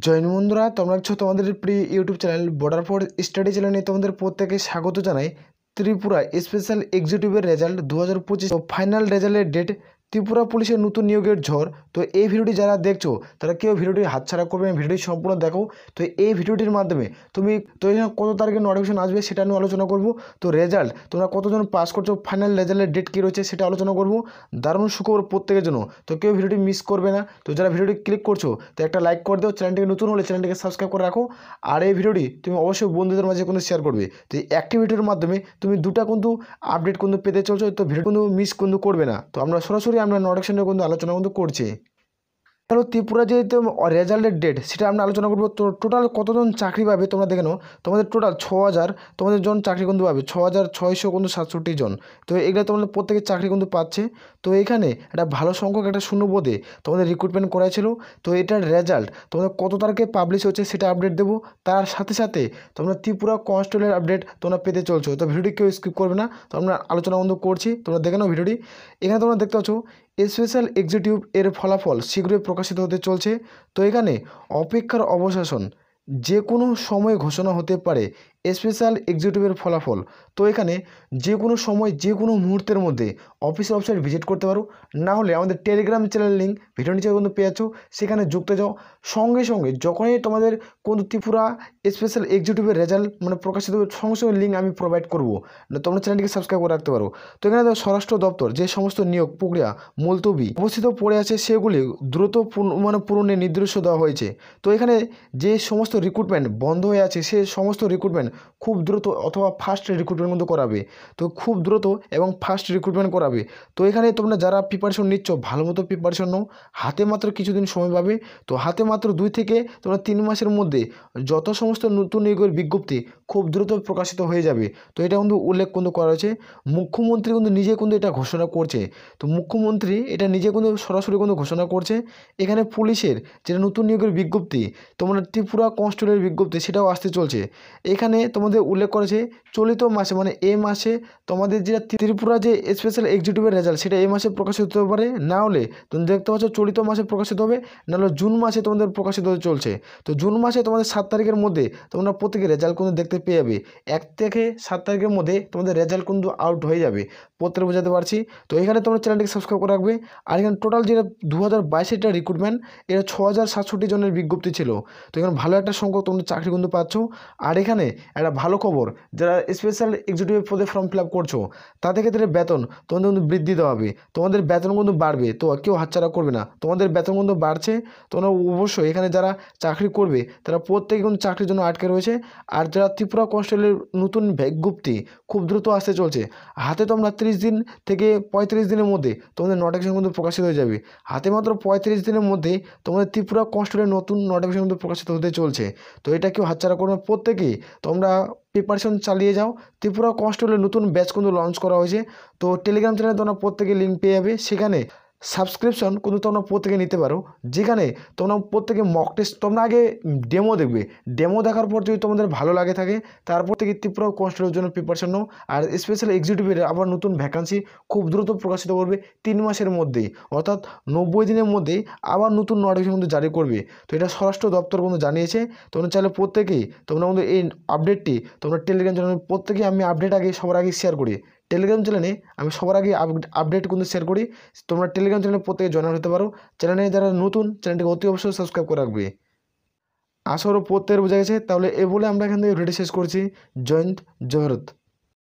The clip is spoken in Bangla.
জয়েন বন্ধুরা, তোমরা দেখছো তোমাদের প্রিয় YouTube channel border force study চ্যানেলে তোমাদের প্রত্যেকে স্বাগত জানাই। ত্রিপুরা স্পেশাল এক্সিকিউটিভের রেজাল্ট 2025 ফাইনাল রেজাল্টের ডেট, ত্রিপুরা পুলিশের নতুন নিয়োগের ঝড়। তো এই ভিডিওটি যারা দেখছো তারা কেউ ভিডিওটি হাতছাড়া করবে না, ভিডিওটি সম্পূর্ণ দেখো। তো এই ভিডিওটির মাধ্যমে তুমি তো কত তারিখে নোটিফিকেশন আসবে সেটা নিয়ে আলোচনা করব। তো রেজাল্ট তোমরা কতজন পাস করছো, ফাইনাল রেজাল্টের ডেট কী রয়েছে সেটা আলোচনা করব। দারুণ সুখবর প্রত্যেকের জন্য, তো কেউ ভিডিওটি মিস করবে না। তো যারা ভিডিওটি ক্লিক করছো তো একটা লাইক করে দাও, চ্যানেলটিকে নতুন হলে চ্যানেলটিকে সাবস্ক্রাইব করে রাখো। আর এই ভিডিওটি তুমি অবশ্যই বন্ধুদের মাঝে কিন্তু শেয়ার করবে। তো এই একটি ভিডিওর মাধ্যমে তুমি দুটা কিন্তু আপডেট কিন্তু পেতে চলছো, তো ভিডিও কিন্তু মিস কিন্তু করবে না। তো আমরা সরাসরি আমরা নোটিফিকেশনের কিন্তু আলোচনা কিন্তু করছি। তাহলে ত্রিপুরা যেহেতু রেজাল্টের ডেট সেটা আমরা আলোচনা করবো। তো টোটাল কতজন চাকরি পাবে তোমরা দেখে নাও। তোমাদের টোটাল 6000 তোমাদের জন চাকরি কিন্তু পাবে, 6667 জন। তো এগুলো তোমাদের প্রত্যেকের চাকরি কিন্তু পাচ্ছে। তো এখানে একটা ভালো সংখ্যক একটা শূন্যপদে তোমাদের রিক্রুটমেন্ট করাইছিল। তো এটার রেজাল্ট তোমাদের কত তারিখে পাবলিশ হচ্ছে সেটা আপডেট দেবো। তার সাথে সাথে তোমরা ত্রিপুরা কনস্টেবলের আপডেট তোমরা পেতে চলছো। তো ভিডিওটি কেউ স্কিপ করবে না, তো আমরা আলোচনা বন্ধ করছি, তোমরা দেখে নাও ভিডিওটি। এখানে তোমরা দেখতে পাচ্ছ স্পেশাল এক্সিকিউটিভ এর ফলাফল শীঘ্রই প্রকাশিত হতে চলছে। তো এখানে অপেক্ষার অবসান যে কোনো সময় ঘোষণা হতে পারে স্পেশাল এক্সিকিউটিভের ফলাফল। তো এখানে যে কোনো সময় যে কোনো মুহূর্তের মধ্যে অফিসের ওয়েবসাইট ভিজিট করতে পারো, না হলে আমাদের টেলিগ্রাম চ্যানেল লিঙ্ক ভিডিও নিচে কিন্তু পেয়ে যাচ্ছ, সেখানে যুক্ত যাও। সঙ্গে সঙ্গে যখনই তোমাদের কোনো ত্রিপুরা স্পেশাল এক্সিকিউটিভের রেজাল্ট প্রকাশিত হবে, সঙ্গে সঙ্গে লিঙ্ক আমি প্রোভাইড করবো, তোমরা চ্যানেলটিকে সাবস্ক্রাইব করে রাখতে পারো। তো এখানে স্বরাষ্ট্র দপ্তর যে সমস্ত নিয়োগ প্রক্রিয়া মুলতবি অবস্থিত পড়ে আছে সেগুলি দ্রুত পূরণের নির্দেশ দেওয়া হয়েছে। তো এখানে যে সমস্ত রিক্রুটমেন্ট বন্ধ হয়ে আছে সে সমস্ত রিক্রুটমেন্ট খুব দ্রুত অথবা ফাস্ট রিক্রুটমেন্ট কিন্তু করাবে। তো খুব দ্রুত এবং ফাস্ট রিক্রুটমেন্ট করাবে। তো এখানে তোমরা যারা প্রিপারেশন নিচ্ছ ভালো মতো প্রিপারেশন নাও, হাতে মাত্র কিছুদিন সময় পাবে। তো হাতে মাত্র 2 থেকে তোমরা 3 মাসের মধ্যে যত সমস্ত নতুন নিয়োগের বিজ্ঞপ্তি খুব দ্রুত প্রকাশিত হয়ে যাবে। তো এটা কিন্তু উল্লেখ কিন্তু করা হয়েছে, মুখ্যমন্ত্রী কিন্তু নিজে কিন্তু এটা ঘোষণা করছে। তো মুখ্যমন্ত্রী এটা নিজে কিন্তু সরাসরি কিন্তু ঘোষণা করছে। এখানে পুলিশের যেটা নতুন নিয়োগের বিজ্ঞপ্তি, তোমরা ত্রিপুরা কনস্টেবলের বিজ্ঞপ্তি সেটাও আসতে চলছে। এখানে তোমাদের উল্লেখ করেছে চলিত মাসে, মানে এই মাসে তোমাদের যেটা ত্রিপুরা যে স্পেশাল এক্সিকিউটিভের রেজাল্ট সেটা এই মাসে প্রকাশিত হতে পারে, না হলে তুমি দেখতে পাচ্ছ চলিত মাসে প্রকাশিত হবে, না হলে জুন মাসে তোমাদের প্রকাশিত হতে চলছে। তো জুন মাসে তোমাদের 7 তারিখের মধ্যে তোমরা প্রত্যেকের রেজাল্ট কিন্তু দেখতে পেয়ে যাবে। 1 থেকে 7 তারিখের মধ্যে তোমাদের রেজাল্ট কিন্তু আউট হয়ে যাবে, প্রত্যেকে বোঝাতে পারছি। তো এখানে তোমরা চ্যানেলটিকে সাবস্ক্রাইব করে রাখবে। আর এখানে টোটাল যেটা 2022 এটা রিক্রুটমেন্ট, এটা 6067 জনের বিজ্ঞপ্তি ছিল। তো এখানে ভালো একটা সংখ্যক তোমরা চাকরি কিন্তু পাচ্ছ। আর এখানে একটা ভালো খবর, যারা স্পেশাল এক্সিকিউটিভ পদে ফর্ম ফিল আপ করছো তাদের ক্ষেত্রে বেতন তোমাদের কিন্তু বৃদ্ধি দেওয়া হবে, তোমাদের বেতন কিন্তু বাড়বে। তো কেউ হাতছাড়া করবে না, তোমাদের বেতন কিন্তু বাড়ছে। তোমরা অবশ্যই এখানে যারা চাকরি করবে তারা প্রত্যেকে কিন্তু চাকরির জন্য আটকে রয়েছে। আর যারা ত্রিপুরা কনস্টেবলের নতুন বিজ্ঞপ্তি খুব দ্রুত আসতে চলছে, হাতে তোমরা 30 দিন থেকে 35 দিনের মধ্যে তোমাদের নোটিফিকেশন কিন্তু প্রকাশিত হয়ে যাবে। হাতে মাত্র 35 দিনের মধ্যে তোমাদের ত্রিপুরা কনস্টেবলের নতুন নোটিফিকেশন কিন্তু প্রকাশিত হতে চলছে। তো এটা কেউ হাতছাড়া করবে, প্রত্যেকেই তোমরা প্রিপারেশন চালিয়ে যাও। ত্রিপুরা কনস্টেবলের নতুন ব্যাচ কিন্তু লঞ্চ করা হয়েছে। তো টেলিগ্রাম চ্যানেলে তোমরা প্রত্যেকে লিঙ্ক পেয়ে যাবে, সেখানে সাবস্ক্রিপশন কিন্তু তোমরা প্রত্যেকে নিতে পারো, যেখানে তোমরা প্রত্যেকে মক টেস্ট তোমরা আগে ডেমো দেখবে। ডেমো দেখার পর যদি তোমাদের ভালো লাগে থাকে তারপর থেকে ত্রিপুরা কনস্টেবলের জন্য প্রিপারেশন নাও। আর স্পেশাল এক্সিকিউটিভের আবার নতুন ভ্যাকান্সি খুব দ্রুত প্রকাশিত করবে 3 মাসের মধ্যেই, অর্থাৎ 90 দিনের মধ্যেই আবার নতুন নোটিফিকেশন কিন্তু জারি করবে। তো এটা স্বরাষ্ট্র দপ্তর কিন্তু জানিয়েছে। তোমরা চাইলে প্রত্যেকেই তোমরা কিন্তু এই আপডেটটি তোমরা টেলিগ্রাম চ্যানেলে প্রত্যেকেই, আমি আপডেট আগে সবার আগে শেয়ার করি টেলিগ্রাম চ্যানেলে, আমি সবার আগে আপডেট কিন্তু শেয়ার করি। তোমরা টেলিগ্রাম চ্যানেলে প্রত্যেকে জয়েন হতে পারো। চ্যানেলে যারা নতুন চ্যানেলটিকে অতি অবশ্যই সাবস্ক্রাইব করে রাখবে। আশা করি প্রত্যেকের বোঝা গেছে। তাহলে এ বলে আমরা এখান থেকে ভিডিও শেষ করছি। জয় হিন্দ, জয় ভারত।